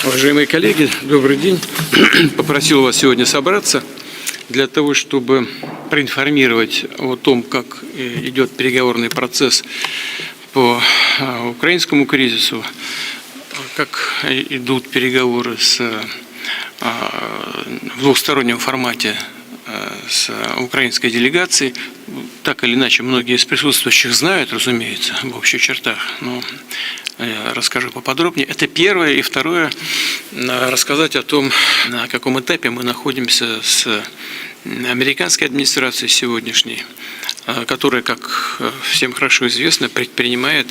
Уважаемые коллеги, добрый день. Попросил вас сегодня собраться для того, чтобы проинформировать о том, как идет переговорный процесс по украинскому кризису, как идут переговоры в двухстороннем формате с украинской делегацией. Так или иначе, многие из присутствующих знают, разумеется, в общих чертах, но я расскажу поподробнее. Это первое. И второе, рассказать о том, на каком этапе мы находимся с американской администрацией сегодняшней, которая, как всем хорошо известно, предпринимает,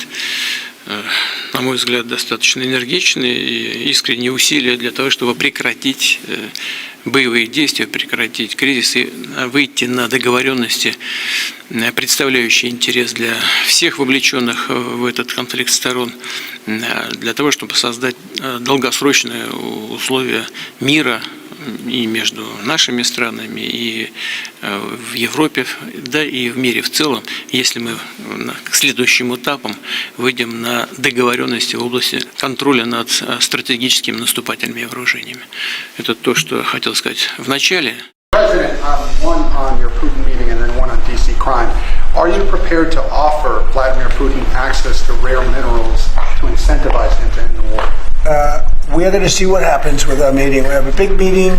на мой взгляд, достаточно энергичные и искренние усилия для того, чтобы прекратить боевые действия, прекратить кризис и выйти на договоренности, представляющие интерес для всех вовлеченных в этот конфликт сторон, для того, чтобы создать долгосрочные условия мира и между нашими странами, и в Европе, да и в мире в целом, если мы к следующим этапам выйдем на договоренности в области контроля над стратегическими наступательными вооружениями. Это то, что хотел сказать в начале. President, one on your Putin meeting and then one on DC crime. Are you prepared to offer Vladimir Putin access to rare minerals to incentivize him to end the war? We are going to see what happens with our meeting. We have a big meeting,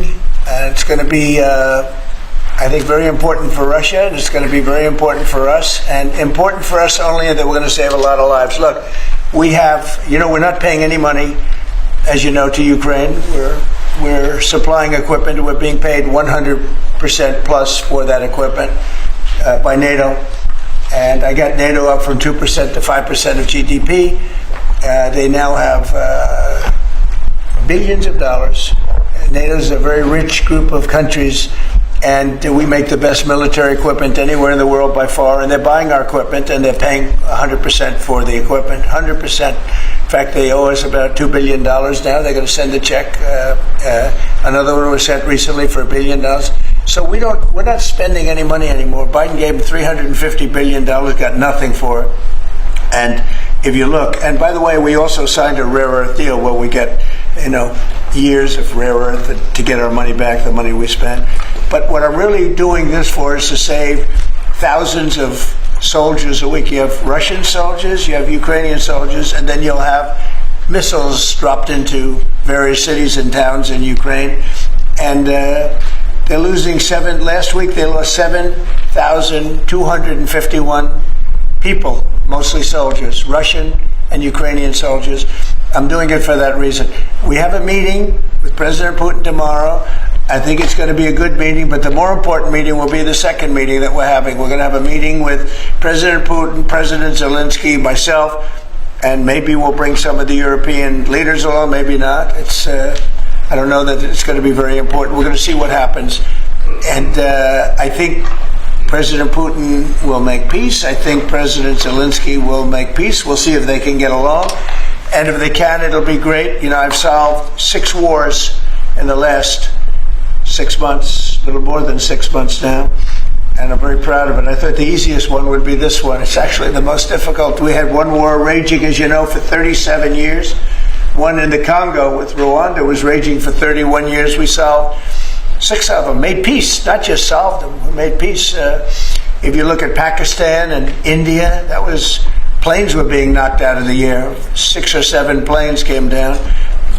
and it's going to be, I think, very important for Russia, and it's going to be very important for us, and important for us only that we're going to save a lot of lives. Look, we have, we're not paying any money, as you know, to Ukraine. We're supplying equipment. We're being paid 100% plus for that equipment by NATO. And I got NATO up from 2% to 5% of GDP. They now have billions of dollars. NATO is a very rich group of countries, and we make the best military equipment anywhere in the world by far. And they're buying our equipment, and they're paying 100% for the equipment, 100%. In fact, they owe us about $2 billion now. They're going to send a check. Another one was sent recently for $1 billion. So we're not spending any money anymore. Biden gave them $350 billion, got nothing for it. And if you look, and by the way, we also signed a rare earth deal where we get, years of rare earth to get our money back, the money we spent. But what I'm really doing this for is to save thousands of soldiers a week. You have Russian soldiers, you have Ukrainian soldiers, and then you'll have missiles dropped into various cities and towns in Ukraine. And they're losing last week they lost 7,251 people, mostly soldiers, Russian and Ukrainian soldiers. I'm doing it for that reason. We have a meeting with President Putin tomorrow. I think it's going to be a good meeting, but the more important meeting will be the second meeting that we're having. We're going to have a meeting with President Putin, President Zelensky, myself, and maybe we'll bring some of the European leaders along, maybe not. I don't know that it's going to be very important. We're going to see what happens. And I think President Putin will make peace. I think President Zelensky will make peace. We'll see if they can get along. And if they can, it'll be great. I've solved 6 wars in the last 6 months, a little more than 6 months now, and I'm very proud of it. I thought the easiest one would be this one. It's actually the most difficult. We had one war raging, as you know, for 37 years. One in the Congo with Rwanda was raging for 31 years. We solved 6 of them, made peace, not just solved them, we made peace. If you look at Pakistan and India, planes were being knocked out of the air. 6 or 7 planes came down.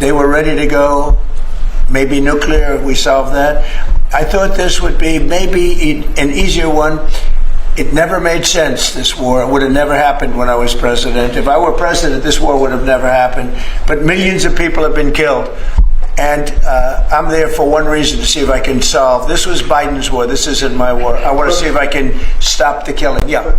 They were ready to go. Maybe nuclear, we solved that. I thought this would be maybe an easier one. It never made sense, this war. It would have never happened when I was president. If I were president, this war would have never happened. But millions of people have been killed. And I'm there for one reason, to see if I can solve. This was Biden's war. This isn't my war. I want to see if I can stop the killing. Yeah.